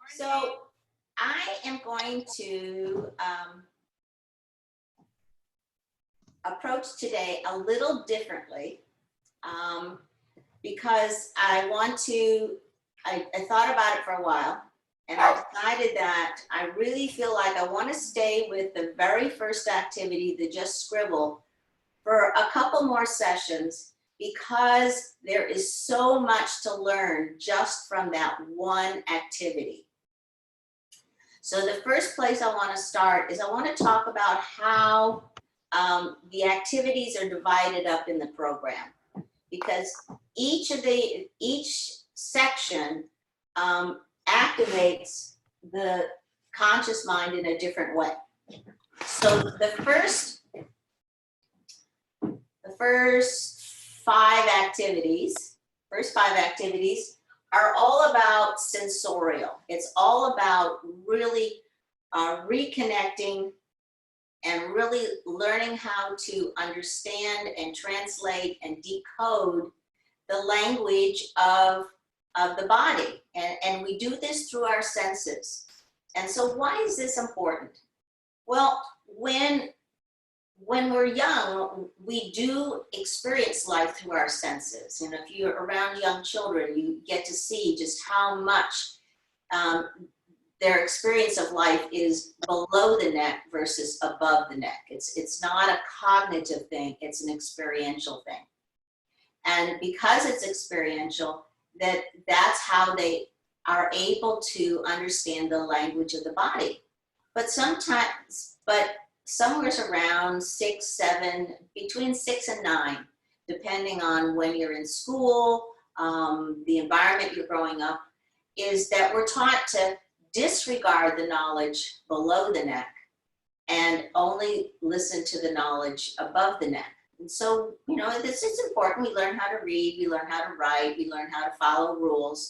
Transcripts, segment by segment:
So I am going to approach today a little differently because I want to, I thought about it for a while and I decided that I really feel like I want to stay with the very first activity, the just scribble, for a couple more sessions because there is so much to learn just from that one activity. So the first place I want to start is I want to talk about how the activities are divided up in the program, because each section activates the conscious mind in a different way. So the first five activities are all about sensorial. It's all about really reconnecting and really learning how to understand and translate and decode the language of the body. And we do this through our senses. And so why is this important? Well, when we're young, we do experience life through our senses. And if you're around young children, you get to see just how much their experience of life is below the neck versus above the neck. It's not a cognitive thing, it's an experiential thing. And because it's experiential, that's how they are able to understand the language of the body. But somewhere around 6, 7, between 6 and 9, depending on when you're in school, the environment you're growing up, is that we're taught to disregard the knowledge below the neck and only listen to the knowledge above the neck. And so, you know, this is important. We learn how to read, we learn how to write, we learn how to follow rules,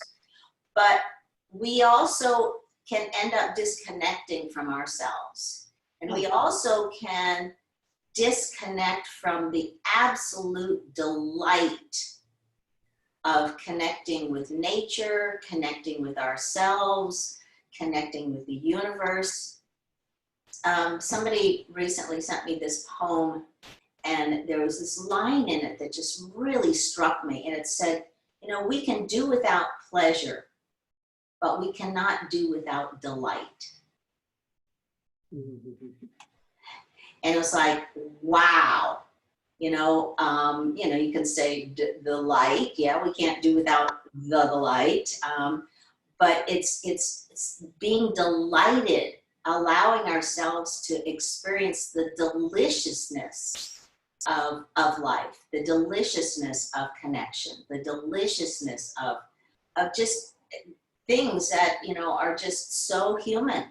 but we also can end up disconnecting from ourselves. And we also can disconnect from the absolute delight of connecting with nature, connecting with ourselves, connecting with the universe. Somebody recently sent me this poem, and there was this line in it that just really struck me. And it said, you know, we can do without pleasure, but we cannot do without delight. And it was like, wow. You know, you can say the light. Yeah, we can't do without the light. But it's being delighted, allowing ourselves to experience the deliciousness of life, the deliciousness of connection, the deliciousness of just things that, you know, are just so human. I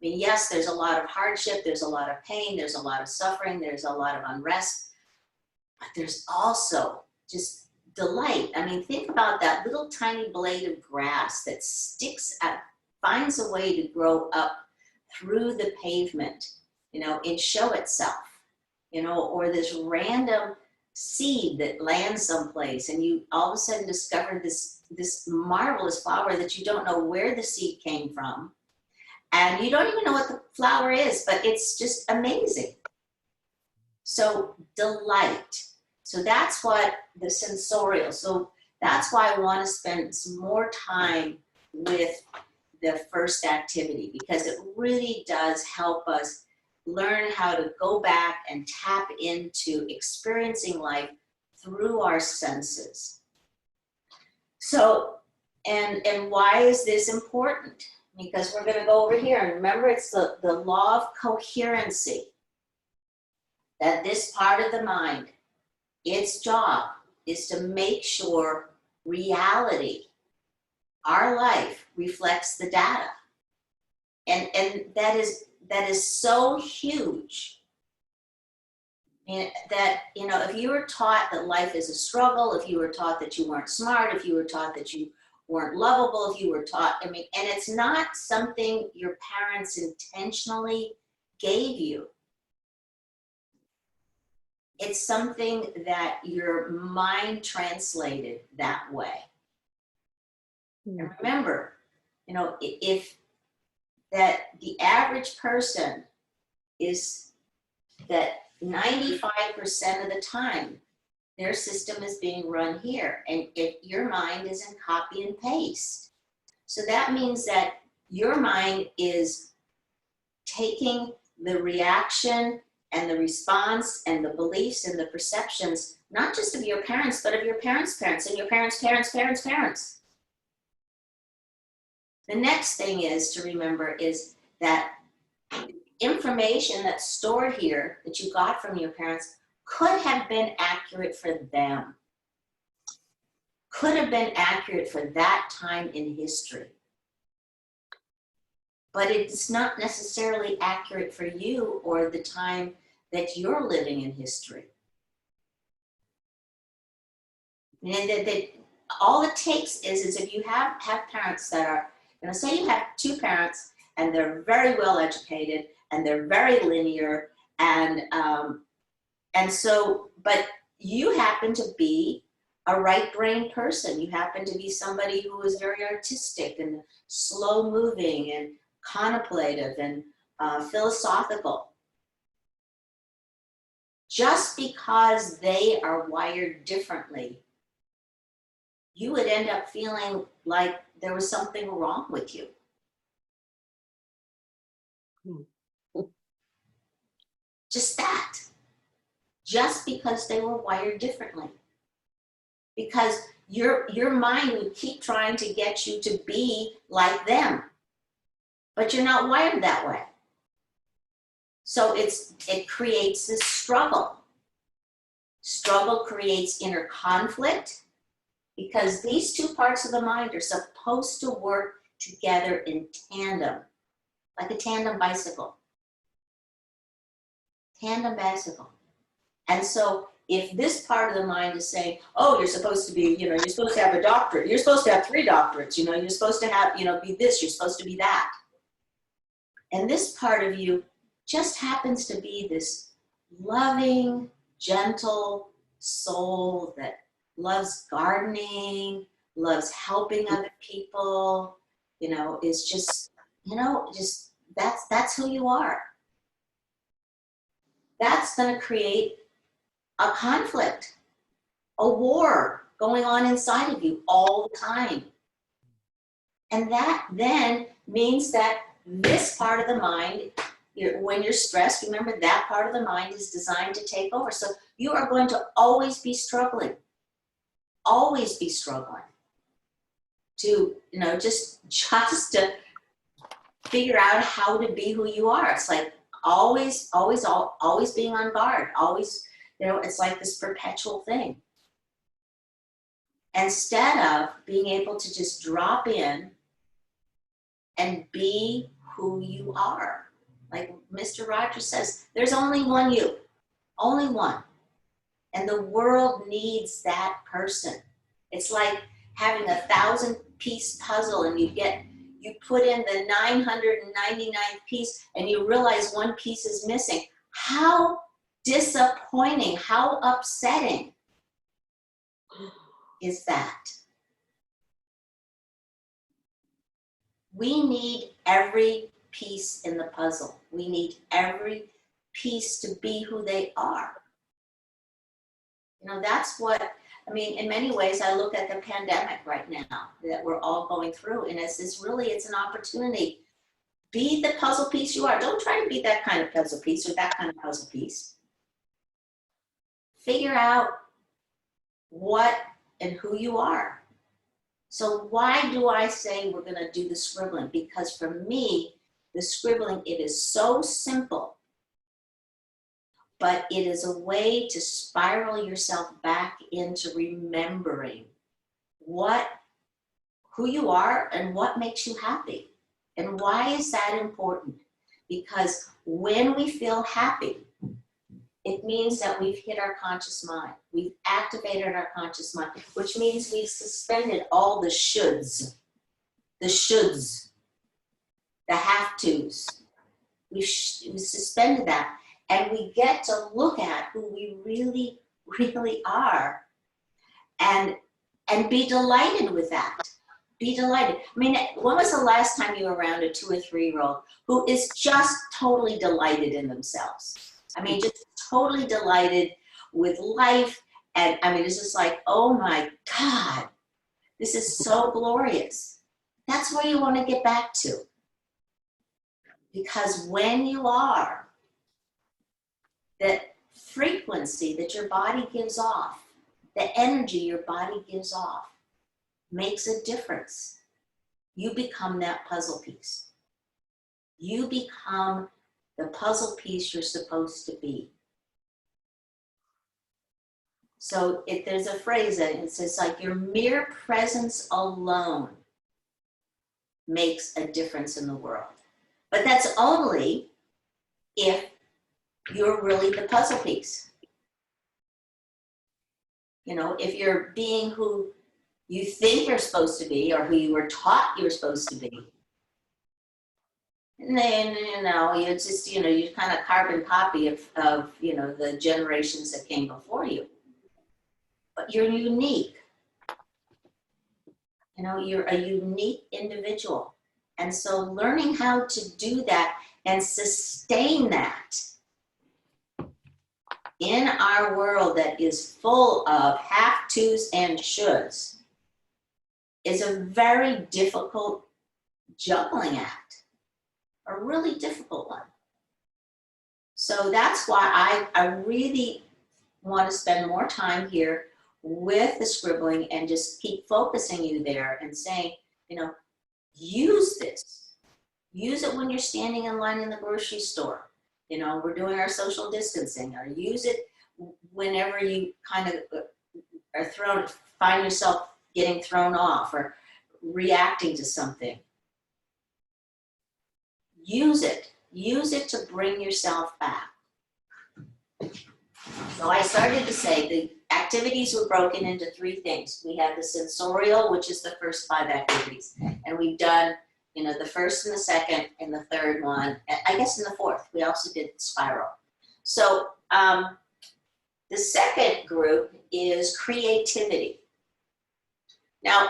mean, yes, there's a lot of hardship, there's a lot of pain, there's a lot of suffering, there's a lot of unrest, but there's also just delight. I mean, think about that little tiny blade of grass that finds a way to grow up through the pavement, you know, and show itself, you know, or this random seed that lands someplace and you all of a sudden discover this marvelous flower that you don't know where the seed came from. And you don't even know what the flower is, but it's just amazing. So delight. So that's what the sensorial. So that's why I want to spend some more time with the first activity, because it really does help us learn how to go back and tap into experiencing life through our senses. So, and why is this important? Because we're going to go over here and remember, it's the law of coherency, that this part of the mind, its job is to make sure reality, our life, reflects the data. And that is so huge. And that, you know, if you were taught that life is a struggle, if you were taught that you weren't smart, if you were taught that you weren't lovable, if you were taught, I mean, and it's not something your parents intentionally gave you. It's something that your mind translated that way. And remember, You know, if that the average person is that 95% of the time, their system is being run here. And if your mind is in copy and paste. So that means that your mind is taking the reaction and the response and the beliefs and the perceptions, not just of your parents, but of your parents' parents and your parents' parents' parents' parents. The next thing is to remember is that information that's stored here that you got from your parents could have been accurate for them, could have been accurate for that time in history. But it's not necessarily accurate for you or the time that you're living in history. And all it takes is if you have parents that are, you know, say you have two parents and they're very well educated and they're very linear and so, but you happen to be a right-brained person. You happen to be somebody who is very artistic and slow-moving and contemplative and philosophical. Just because they are wired differently, you would end up feeling like there was something wrong with you. Just that. Just because they were wired differently. Because your mind would keep trying to get you to be like them. But you're not wired that way. So it creates this struggle. Struggle creates inner conflict because these two parts of the mind are supposed to work together in tandem, like a tandem bicycle. Tandem bicycle. And so if this part of the mind is saying, oh, you're supposed to be, you know, you're supposed to have a doctorate, you're supposed to have 3 doctorates, you know, you're supposed to have, you know, be this, you're supposed to be that. And this part of you just happens to be this loving, gentle soul that loves gardening, loves helping other people, you know, is just, you know, just that's who you are. That's going to create a conflict, a war going on inside of you all the time. And that then means that this part of the mind, when you're stressed, remember that part of the mind is designed to take over. So you are going to always be struggling to, you know, just to figure out how to be who you are. It's like always being on guard, always, you know, it's like this perpetual thing. Instead of being able to just drop in and be who you are. Like Mr. Rogers says, there's only one you, only one. And the world needs that person. It's like having a 1,000-piece puzzle and you put in the 999th piece and you realize one piece is missing. How disappointing, how upsetting is that? We need every piece in the puzzle. We need every piece to be who they are. You know, that's what, I mean, in many ways, I look at the pandemic right now that we're all going through, and it's an opportunity. Be the puzzle piece you are. Don't try to be that kind of puzzle piece or that kind of puzzle piece. Figure out what and who you are. So why do I say we're going to do the scribbling? Because for me, the scribbling, it is so simple, but it is a way to spiral yourself back into remembering who you are and what makes you happy. And why is that important? Because when we feel happy, it means that we've hit our conscious mind. We've activated our conscious mind, which means we've suspended all the shoulds, the have-tos. We've suspended that, and we get to look at who we really, really are and be delighted with that. Be delighted. I mean, when was the last time you were around a 2 or 3-year-old who is just totally delighted in themselves? I mean, just totally delighted with life. And I mean, it's just like, oh my God, this is so glorious. That's where you want to get back to. Because when you are, that frequency that your body gives off, the energy your body gives off, makes a difference. You become that puzzle piece. You become the puzzle piece you're supposed to be. So there's a phrase that it says like your mere presence alone makes a difference in the world. But that's only if you're really the puzzle piece. You know, if you're being who you think you're supposed to be or who you were taught you're supposed to be, and then, you know, you just, you know, you're kind of carbon copy of, you know, the generations that came before you. But you're unique. You know, you're a unique individual. And so learning how to do that and sustain that in our world that is full of have-tos and shoulds is a very difficult juggling act, a really difficult one. So that's why I really want to spend more time here with the scribbling and just keep focusing you there and saying, you know, use this. Use it when you're standing in line in the grocery store. You know, we're doing our social distancing, or use it whenever you kind of are find yourself getting thrown off or reacting to something. Use it to bring yourself back. So I started to say the activities were broken into 3 things. We have the sensorial, which is the first 5 activities. And we've done, you know, the first and the second and the third one. I guess in the 4th, we also did the spiral. So the second group is creativity. Now,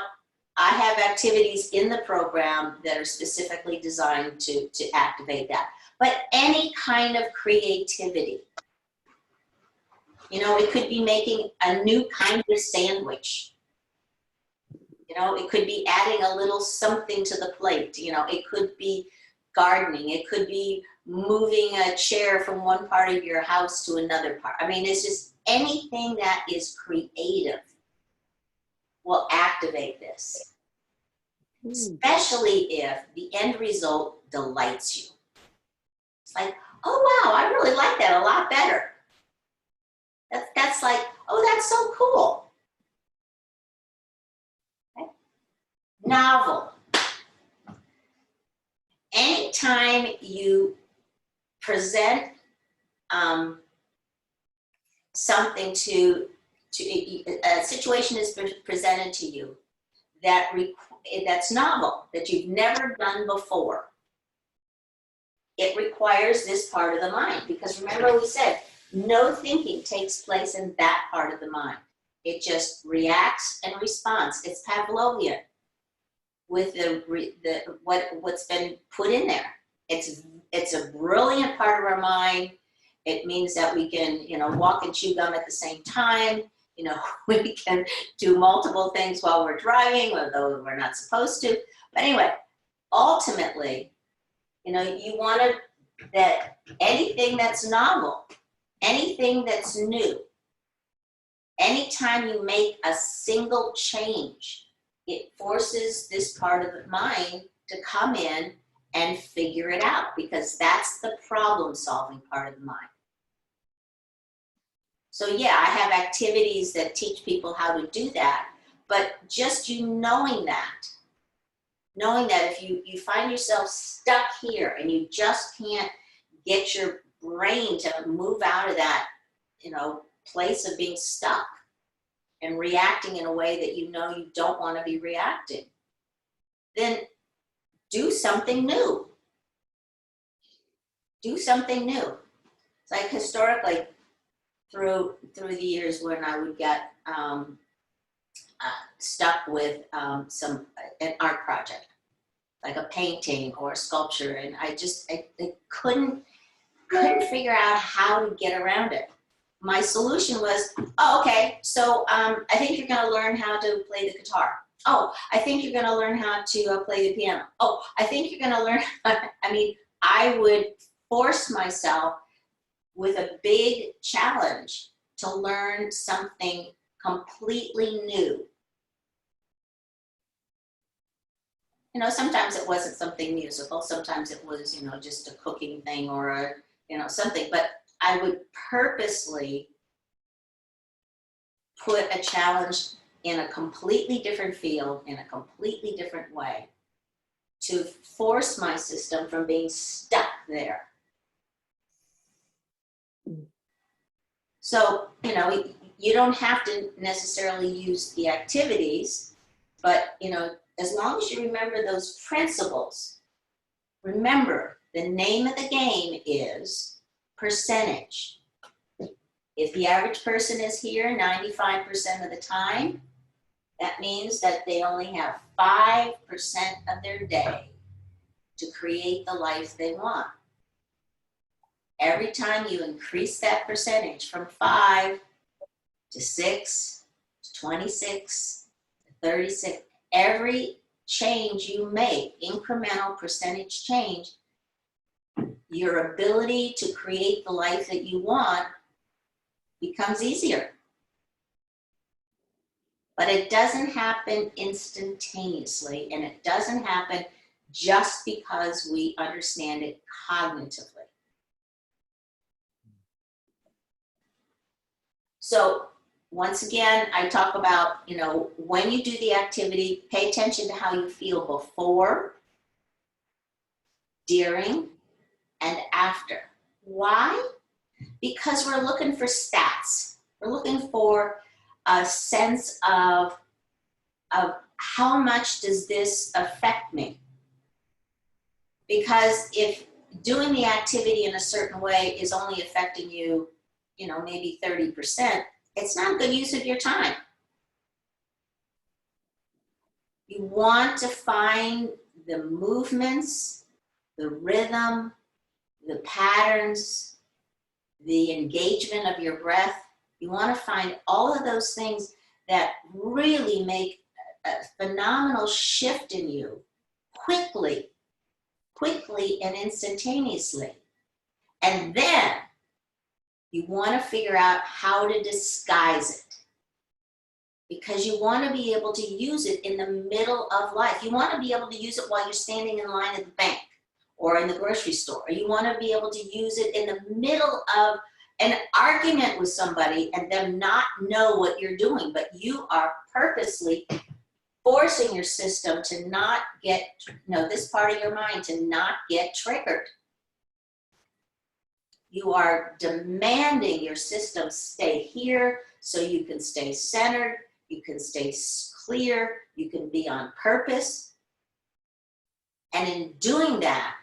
I have activities in the program that are specifically designed to activate that. But any kind of creativity. You know, it could be making a new kind of sandwich. You know, it could be adding a little something to the plate. You know, it could be gardening. It could be moving a chair from one part of your house to another part. I mean, it's just anything that is creative will activate this. Especially if the end result delights you. It's like, oh wow, I really like that a lot better. That's like, oh, that's so cool. Okay. Novel. Anytime you present something a situation is presented to you that's novel, that you've never done before, it requires this part of the mind. Because remember we said, no thinking takes place in that part of the mind. It just reacts and responds. It's Pavlovian with what's been put in there. It's a brilliant part of our mind. It means that we can, you know, walk and chew gum at the same time. You know, we can do multiple things while we're driving, although we're not supposed to. But anyway, ultimately, you know, you want that anything that's novel, anything that's new, anytime you make a single change, it forces this part of the mind to come in and figure it out, because that's the problem-solving part of the mind. So yeah, I have activities that teach people how to do that, but just you knowing that if you find yourself stuck here and you just can't get your brain to move out of that, you know, place of being stuck and reacting in a way that you know you don't want to be reacting, then do something new. Do something new. It's like historically, through the years when I would get stuck with an art project, like a painting or a sculpture, and I couldn't figure out how to get around it. My solution was, oh, okay, so I think you're going to learn how to play the guitar. Oh, I think you're going to learn how to play the piano. Oh, I think you're going to learn. I mean, I would force myself with a big challenge to learn something completely new. You know, sometimes it wasn't something musical. Sometimes it was, you know, just a cooking thing or a, you know, something. But I would purposely put a challenge in a completely different field, in a completely different way, to force my system from being stuck there. So, you know, you don't have to necessarily use the activities, but, you know, as long as you remember those principles, remember the name of the game is percentage. If the average person is here 95% of the time, that means that they only have 5% of their day to create the life they want. Every time you increase that percentage from 5 to 6 to 26 to 36, every change you make, incremental percentage change, your ability to create the life that you want becomes easier. But it doesn't happen instantaneously, and it doesn't happen just because we understand it cognitively. So once again, I talk about, you know, when you do the activity, pay attention to how you feel before, during, and after. Why? Because we're looking for stats. We're looking for a sense of how much does this affect me? Because if doing the activity in a certain way is only affecting you, you know, maybe 30%, it's not a good use of your time. You want to find the movements, the rhythm, the patterns, the engagement of your breath. You want to find all of those things that really make a phenomenal shift in you quickly and instantaneously. And then you want to figure out how to disguise it, because you want to be able to use it in the middle of life. You want to be able to use it while you're standing in line at the bank or in the grocery store. Or you want to be able to use it in the middle of an argument with somebody and them not know what you're doing, but you are purposely forcing your system to not get, you know, this part of your mind to not get triggered. You are demanding your system stay here so you can stay centered, you can stay clear, you can be on purpose. And in doing that,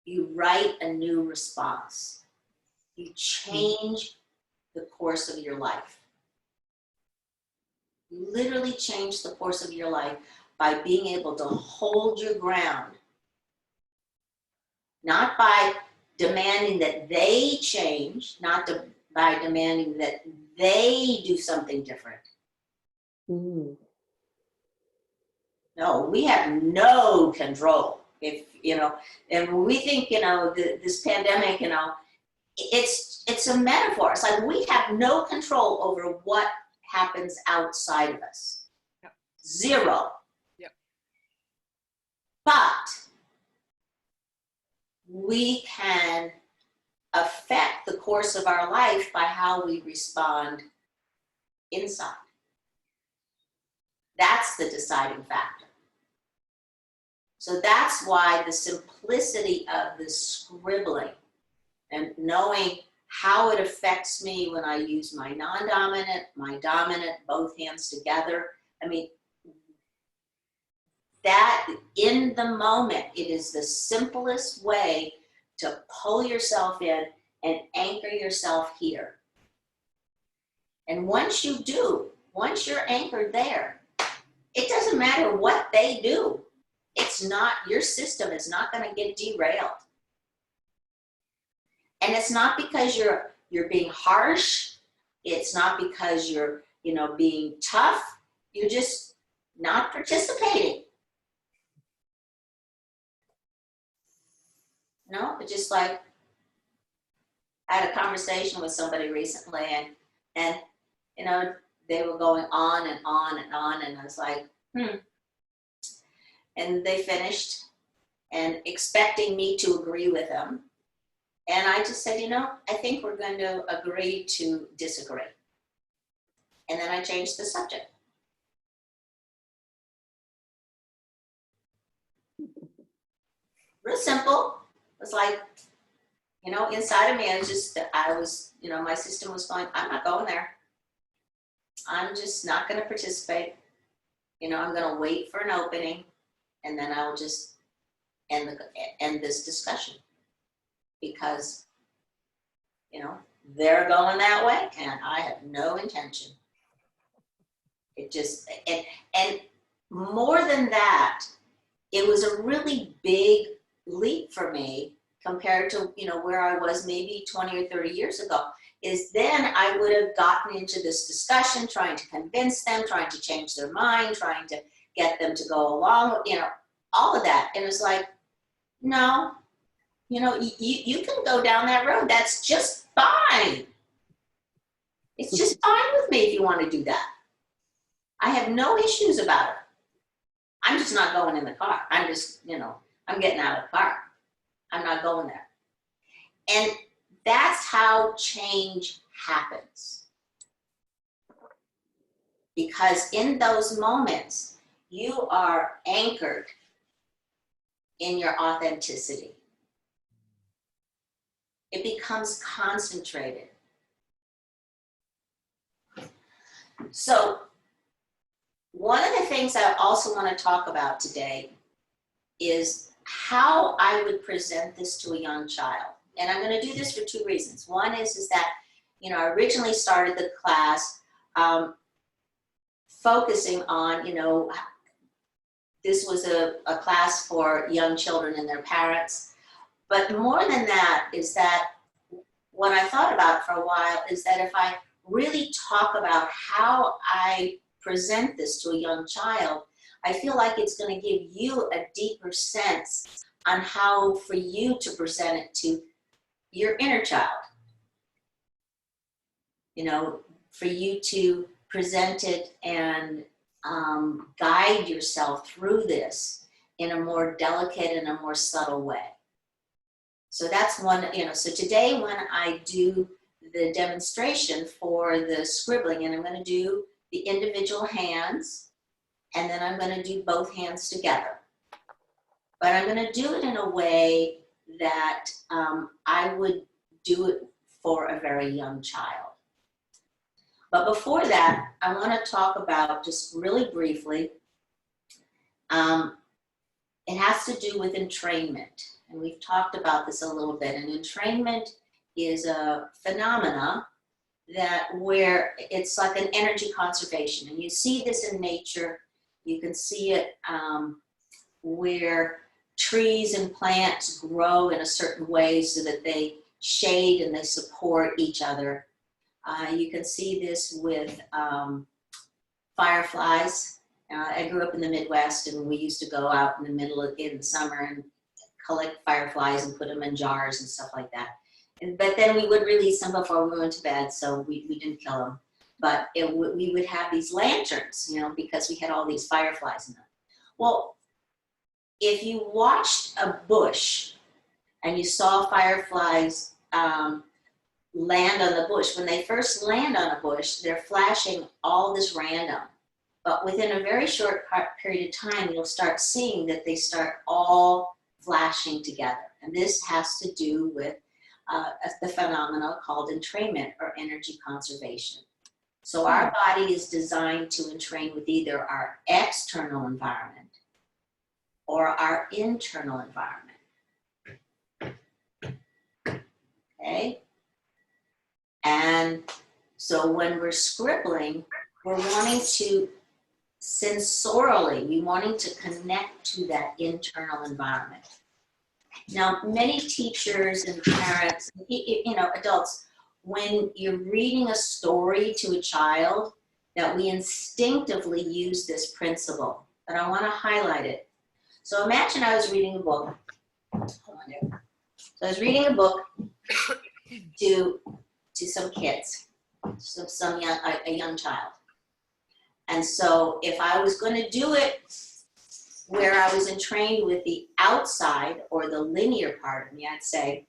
you write a new response. You change the course of your life. You literally change the course of your life by being able to hold your ground. Not by demanding that they change, by demanding that they do something different. Mm. No, we have no control. If, you know, and when we think, you know, this pandemic, you know, it's a metaphor. It's like we have no control over what happens outside of us. Yep. Zero. Yep. But we can affect the course of our life by how we respond inside. That's the deciding factor. So that's why the simplicity of the scribbling and knowing how it affects me when I use my non-dominant, my dominant, both hands together. I mean, that in the moment, it is the simplest way to pull yourself in and anchor yourself here. And once you do, once you're anchored there, it doesn't matter what they do. It's not, your system is not going to get derailed. And it's not because you're being harsh. It's not because you're, being tough. You're just not participating. It's just like, I had a conversation with somebody recently, and they were going on and on and on, and I was like, And they finished and expecting me to agree with them. And I just said, I think we're going to agree to disagree. And then I changed the subject. Real simple. It was like, inside of me, my system was going, I'm not going there. I'm just not going to participate. I'm going to wait for an opening, and then I will just end this discussion, because, they're going that way, and I have no intention. It just, and more than that, it was a really big leap for me compared to, where I was maybe 20 or 30 years ago. Is then I would have gotten into this discussion, trying to convince them, trying to change their mind, trying to get them to go along with, all of that. And it's like, no, you can go down that road. That's just fine. It's just fine with me if you want to do that. I have no issues about it. I'm just not going in the car. I'm just, I'm getting out of the car. I'm not going there. And that's how change happens. Because in those moments, you are anchored in your authenticity. It becomes concentrated. So, one of the things I also want to talk about today is how I would present this to a young child. And I'm going to do this for two reasons. One is that, I originally started the class focusing on, this was a class for young children and their parents. But more than that is that what I thought about for a while is that if I really talk about how I present this to a young child, I feel like it's going to give you a deeper sense on how for you to present it to your inner child. For you to present it and guide yourself through this in a more delicate and a more subtle way. So that's one, so today when I do the demonstration for the scribbling, and I'm going to do the individual hands, and then I'm going to do both hands together. But I'm going to do it in a way that I would do it for a very young child. But before that, I want to talk about, just really briefly, it has to do with entrainment. And we've talked about this a little bit. And entrainment is a phenomena where it's like an energy conservation. And you see this in nature. You can see it where trees and plants grow in a certain way so that they shade and they support each other. You can see this with fireflies. I grew up in the Midwest, and we used to go out in the summer and collect fireflies and put them in jars and stuff like that. But then we would release them before we went to bed, so we didn't kill them. But we would have these lanterns, because we had all these fireflies in them. Well, if you watched a bush and you saw fireflies land on the bush, when they first land on a bush, they're flashing all this random. But within a very short period of time, you'll start seeing that they start all flashing together. And this has to do with the phenomena called entrainment, or energy conservation. So our body is designed to entrain with either our external environment or our internal environment. Okay? And so when we're scribbling, we're wanting to sensorially, we wanting to connect to that internal environment. Now, many teachers and parents, you know, adults, when you're reading a story to a child, that we instinctively use this principle, but I want to highlight it. So imagine I was reading a book. Hold on there. So I was reading a book to some kids, some young, a young child. And so if I was going to do it where I was entrained with the outside or the linear part of me, I'd say,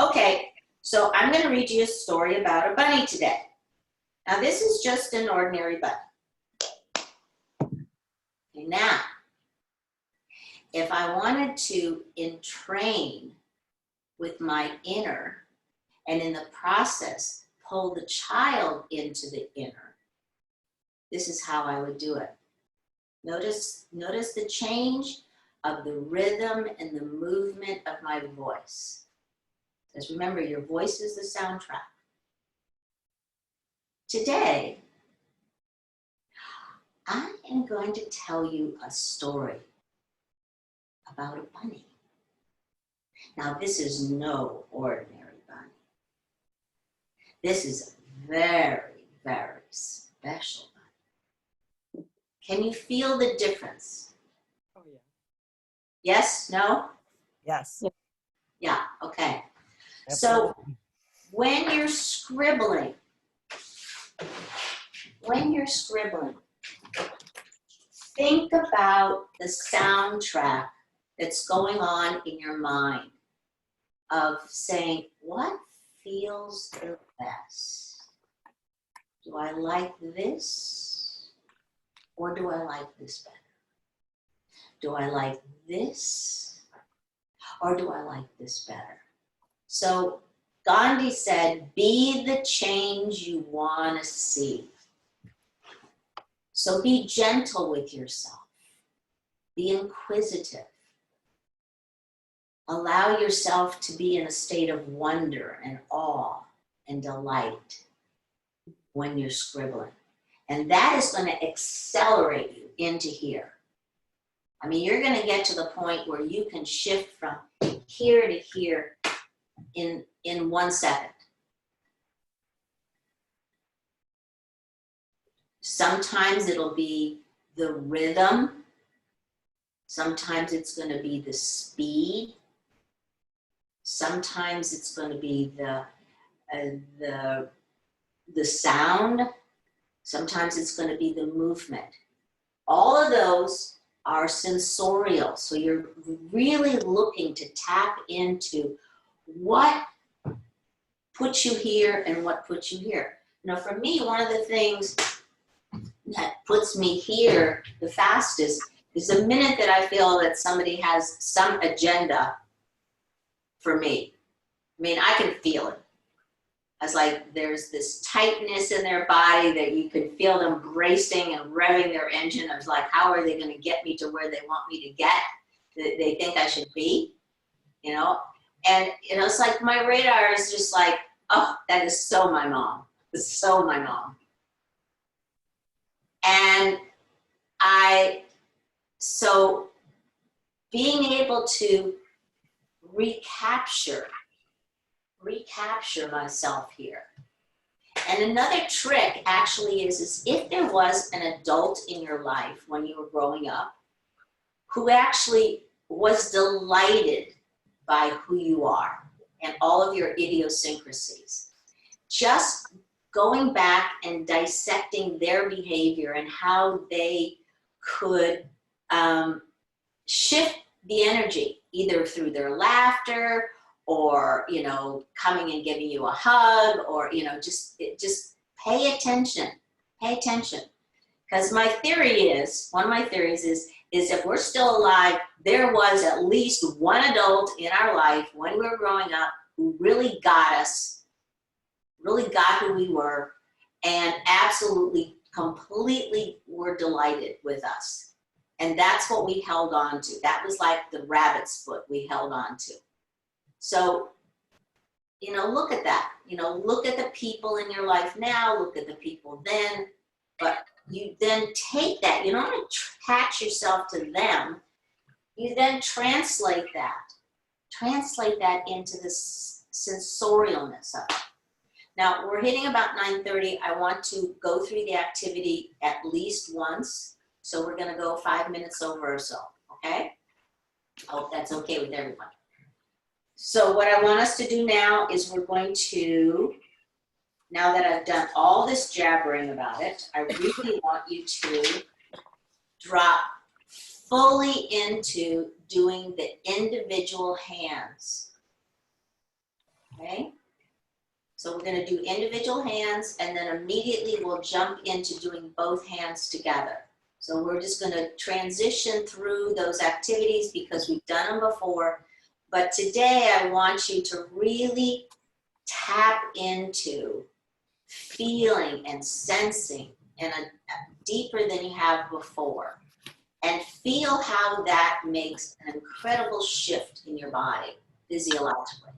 okay, so I'm going to read you a story about a bunny today. Now this is just an ordinary bunny. Okay, now, if I wanted to entrain with my inner, and in the process, pull the child into the inner, this is how I would do it. Notice the change of the rhythm and the movement of my voice. Because remember, your voice is the soundtrack. Today, I am going to tell you a story about a bunny. Now, this is no ordinary bunny. This is a very, very special bunny. Can you feel the difference? Oh, yeah. Yes? No? Yes. Yeah, okay. Absolutely. So when you're scribbling, think about the soundtrack that's going on in your mind of saying, what feels the best? Do I like this or do I like this better? Do I like this or do I like this better? So Gandhi said, be the change you want to see. So be gentle with yourself. Be inquisitive. Allow yourself to be in a state of wonder and awe and delight when you're scribbling. And that is going to accelerate you into here. I mean, you're going to get to the point where you can shift from here to here in 1 second. Sometimes it'll be the rhythm. Sometimes it's going to be the speed. Sometimes it's going to be the sound. Sometimes it's going to be the movement. All of those are sensorial. So you're really looking to tap into what puts you here and what puts you here. You know, for me, one of the things that puts me here the fastest is the minute that I feel that somebody has some agenda for me. I mean, I can feel it. It's like there's this tightness in their body that you can feel them bracing and revving their engine. I was like, how are they going to get me to where they want me to get? That they think I should be, you know? And, you know, it's like my radar is just like, oh, that is so my mom. It's so my mom. And so being able to recapture myself here. And another trick actually is if there was an adult in your life when you were growing up who actually was delighted by who you are and all of your idiosyncrasies, just going back and dissecting their behavior and how they could shift the energy, either through their laughter or, you know, coming and giving you a hug, or, you know, just pay attention. Because my theory is, one of my theories is if we're still alive, there was at least one adult in our life when we were growing up who really got us, really got who we were, and absolutely, completely were delighted with us. And that's what we held on to. That was like the rabbit's foot we held on to. So, you know, look at that. You know, look at the people in your life now, look at the people then, But you then take that, you don't attach yourself to them, you then translate that into the sensorialness of it. Now, we're hitting about 9:30. I want to go through the activity at least once, so we're going to go 5 minutes over or so, okay? I hope that's okay with everyone. So what I want us to do now is we're going to, now that I've done all this jabbering about it, I really want you to drop fully into doing the individual hands, okay? So we're going to do individual hands, and then immediately we'll jump into doing both hands together. So we're just going to transition through those activities because we've done them before. But today I want you to really tap into feeling and sensing in a deeper than you have before. And feel how that makes an incredible shift in your body physiologically,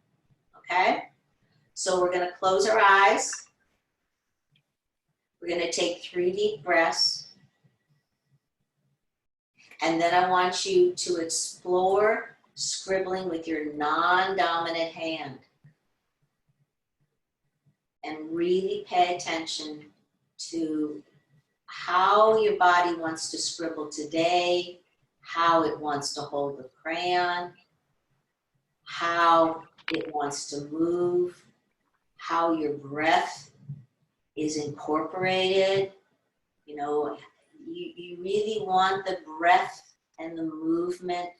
okay? So we're gonna close our eyes. We're gonna take 3 deep breaths. And then I want you to explore scribbling with your non-dominant hand. And really pay attention to how your body wants to scribble today, how it wants to hold the crayon, how it wants to move, how your breath is incorporated. You know, you really want the breath and the movement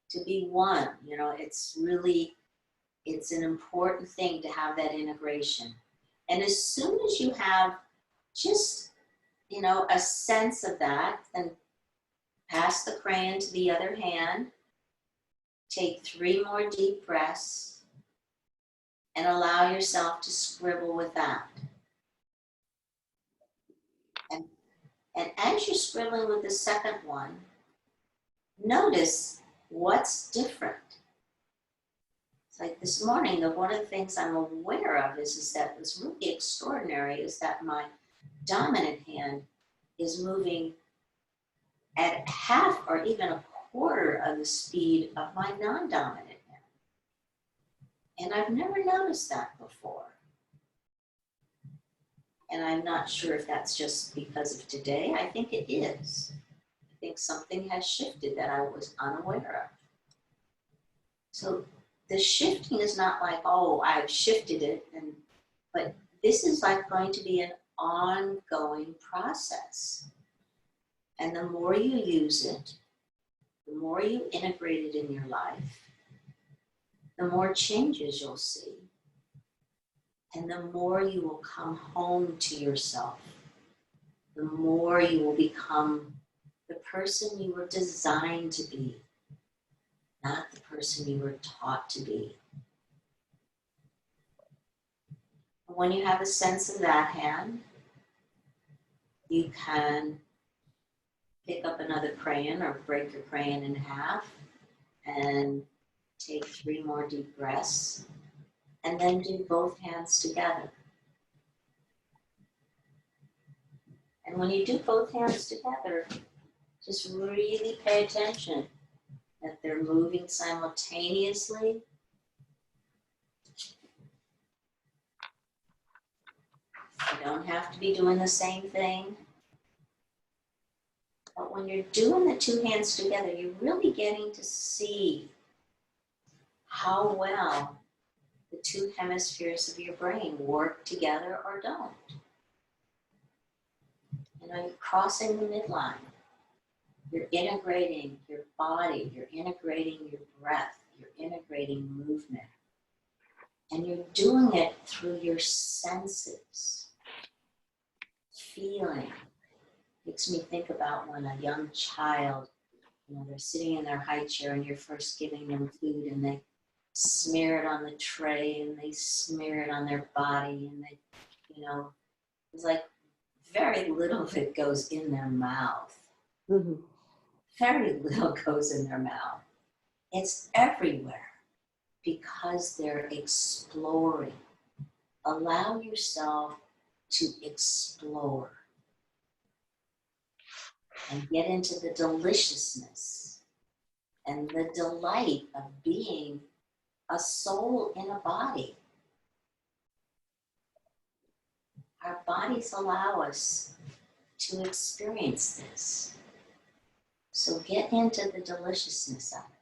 to be one. You know, it's an important thing to have that integration. And as soon as you have just, you know, a sense of that, then pass the crayon to the other hand, take 3 more deep breaths, and allow yourself to scribble with that. And as you're scribbling with the second one, notice what's different. It's like this morning, one of the things I'm aware of is that what's really extraordinary is that my dominant hand is moving at half or even a quarter of the speed of my non-dominant hand. And I've never noticed that before. And I'm not sure if that's just because of today. I think it is. I think something has shifted that I was unaware of. So the shifting is not like, oh, I've shifted it, but this is like going to be an ongoing process. And the more you use it, the more you integrate it in your life, the more changes you'll see. And the more you will come home to yourself, the more you will become the person you were designed to be, not the person you were taught to be. And when you have a sense of that hand, you can pick up another crayon or break your crayon in half and take 3 more deep breaths, and then do both hands together. And when you do both hands together, just really pay attention that they're moving simultaneously. You don't have to be doing the same thing. But when you're doing the 2 hands together, you're really getting to see how well the 2 hemispheres of your brain work together or don't. You know, you're crossing the midline. You're integrating your body, you're integrating your breath, you're integrating movement. And you're doing it through your senses. Feeling. Makes me think about when a young child, you know, they're sitting in their high chair and you're first giving them food and they smear it on the tray and they smear it on their body and they, you know, it's like very little of it goes in their mouth. Mm-hmm. Very little goes in their mouth. It's everywhere because they're exploring. Allow yourself to explore. and get into the deliciousness and the delight of being a soul in a body. Our bodies allow us to experience this. So get into the deliciousness of it.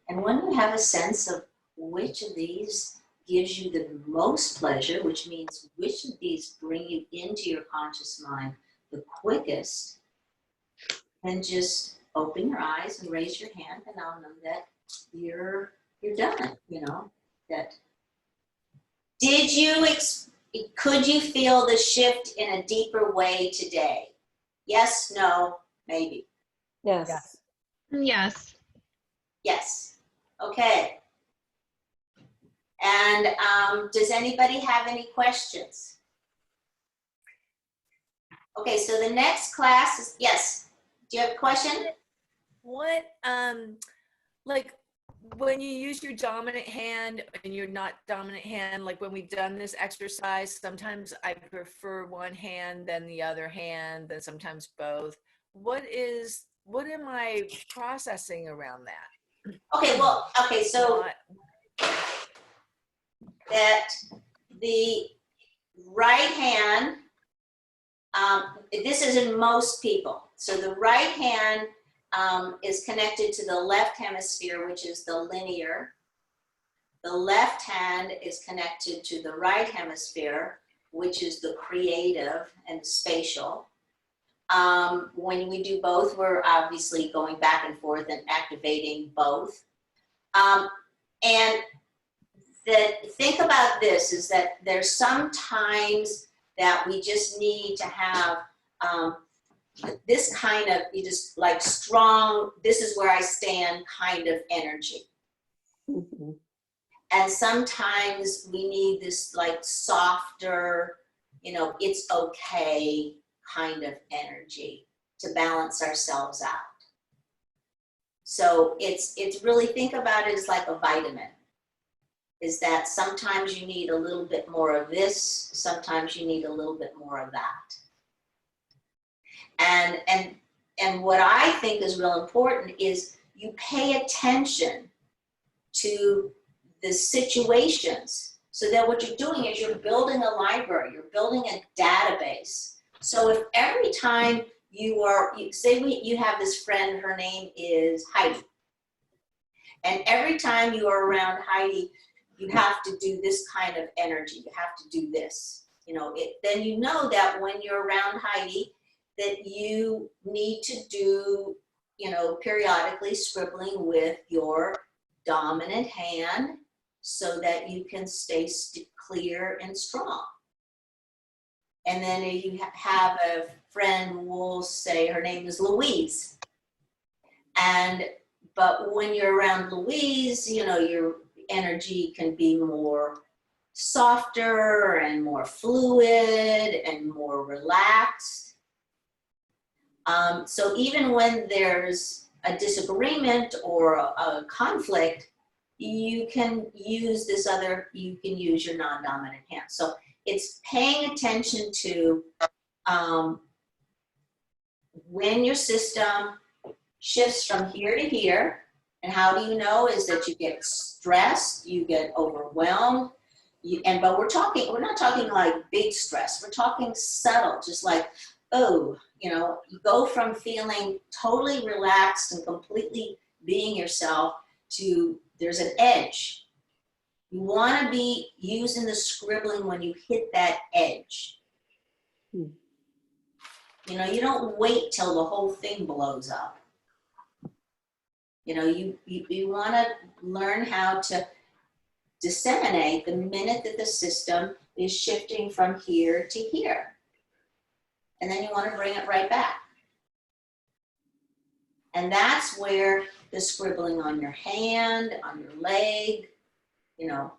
And when you have a sense of which of these gives you the most pleasure, which means which of these bring you into your conscious mind the quickest, then just open your eyes and raise your hand, and I'll know that you're done, you know. That could you feel the shift in a deeper way today? Yes, no, maybe. Yes. Yes. Yes. Yes. Okay. And does anybody have any questions? Okay, so the next class is, yes. Do you have a question? What, like when you use your dominant hand and your not dominant hand, like when we've done this exercise, sometimes I prefer one hand than the other hand, then sometimes both. What am I processing around that? Okay, well, okay, so that the right hand, this is in most people. So the right hand is connected to the left hemisphere, which is the linear. The left hand is connected to the right hemisphere, which is the creative and spatial. When we do both, we're obviously going back and forth and activating both. And think about this, is that there's some times that we just need to have this kind of, you just like strong, this is where I stand kind of energy. Mm-hmm. And sometimes we need this like softer, you know, it's okay kind of energy to balance ourselves out. So it's really, think about it as like a vitamin. Is that sometimes you need a little bit more of this, sometimes you need a little bit more of that. And what I think is real important is you pay attention to the situations, so that what you're doing is you're building a library, you're building a database. So if every time you have this friend, her name is Heidi, and every time you are around Heidi, you have to do this kind of energy, you have to do this, you know, then you know that when you're around Heidi, that you need to do, you know, periodically scribbling with your dominant hand so that you can stay clear and strong. And then you have a friend, we'll say her name is Louise. But when you're around Louise, you know, your energy can be more softer and more fluid and more relaxed. So even when there's a disagreement or a conflict, you can use you can use your non-dominant hand. So it's paying attention to when your system shifts from here to here. And how do you know? Is that you get stressed, you get overwhelmed, but we're not talking like big stress, we're talking subtle, just like, oh, you know, you go from feeling totally relaxed and completely being yourself to there's an edge. You want to be using the scribbling when you hit that edge. You know, you don't wait till the whole thing blows up. You know, you want to learn how to disseminate the minute that the system is shifting from here to here. And then you want to bring it right back. And that's where the scribbling on your hand, on your leg, you know,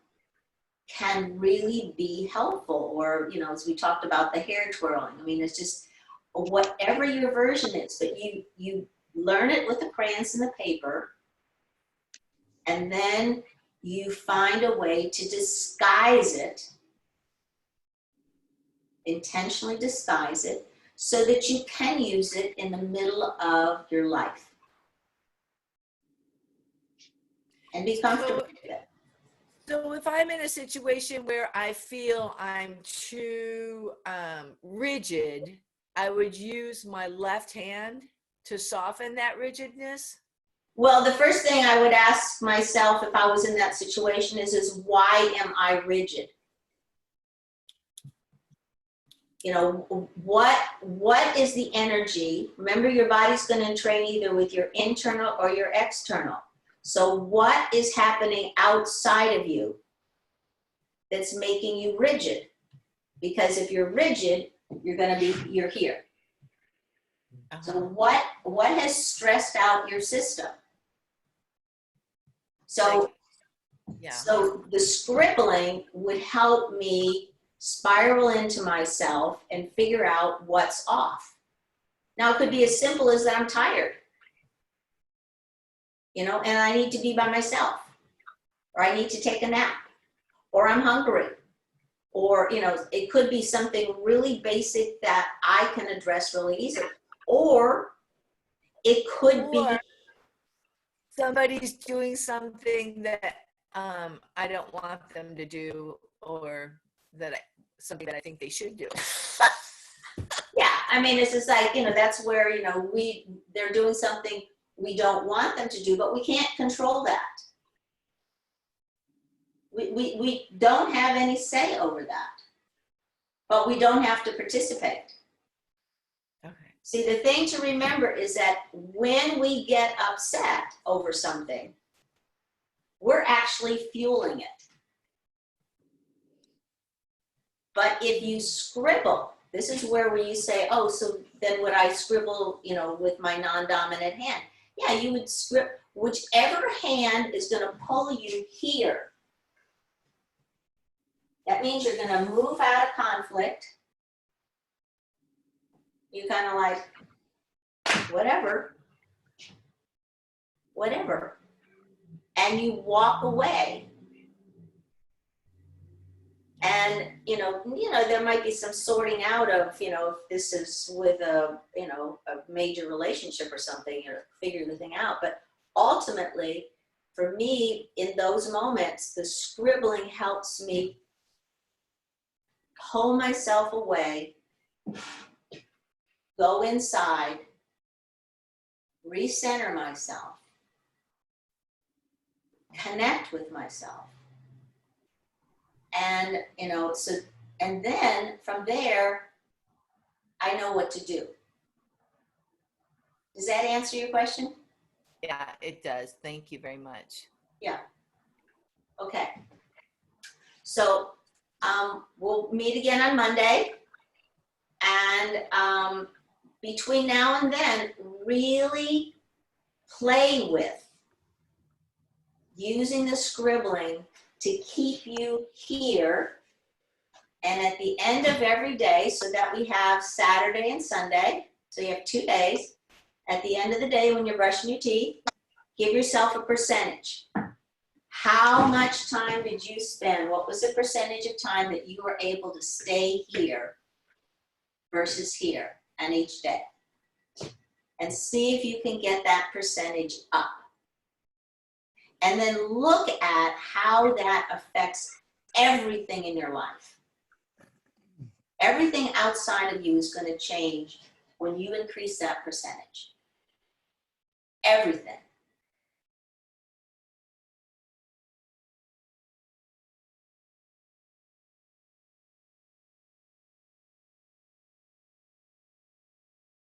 can really be helpful. Or, you know, as we talked about the hair twirling, I mean, it's just whatever your version is, but you learn it with the crayons and the paper, and then you find a way to disguise it, intentionally disguise it, so that you can use it in the middle of your life and be comfortable with it. So if I'm in a situation where I feel I'm too rigid, I would use my left hand to soften that rigidness. Well, the first thing I would ask myself if I was in that situation is why am I rigid? You know, what is the energy? Remember, your body's going to train either with your internal or your external. So what is happening outside of you that's making you rigid? Because if you're rigid, you're here. So what has stressed out your system? So, Yeah. so the scribbling would help me spiral into myself and figure out what's off. Now, it could be as simple as that I'm tired, you know, and I need to be by myself, or I need to take a nap, or I'm hungry, or, you know, it could be something really basic that I can address really easily, or it could be Or somebody's doing something that I don't want them to do, or something that I think they should do. yeah, I mean, it's just like, you know, that's where, you know, they're doing something we don't want them to do, but we can't control that. We don't have any say over that, but we don't have to participate. Okay. See, the thing to remember is that when we get upset over something, we're actually fueling it. But if you scribble, this is where you say, oh, so then would I scribble, you know, with my non-dominant hand? Yeah, you would scribble. Whichever hand is going to pull you here, that means you're going to move out of conflict. You kind of like, whatever. And you walk away. And, you know, there might be some sorting out of, you know, if this is with a, you know, a major relationship or something, you're figuring the thing out. But ultimately, for me, in those moments, the scribbling helps me pull myself away, go inside, recenter myself, connect with myself. And, you know, and then from there, I know what to do. Does that answer your question? Yeah, it does. Thank you very much. Yeah. Okay. So we'll meet again on Monday. And between now and then, really play with using the scribbling to keep you here. And at the end of every day, so that we have Saturday and Sunday, so you have 2 days. At the end of the day, when you're brushing your teeth, give yourself a percentage. How much time did you spend? What was the percentage of time that you were able to stay here versus here on each day? And see if you can get that percentage up. And then look at how that affects everything in your life. Everything outside of you is going to change when you increase that percentage. Everything.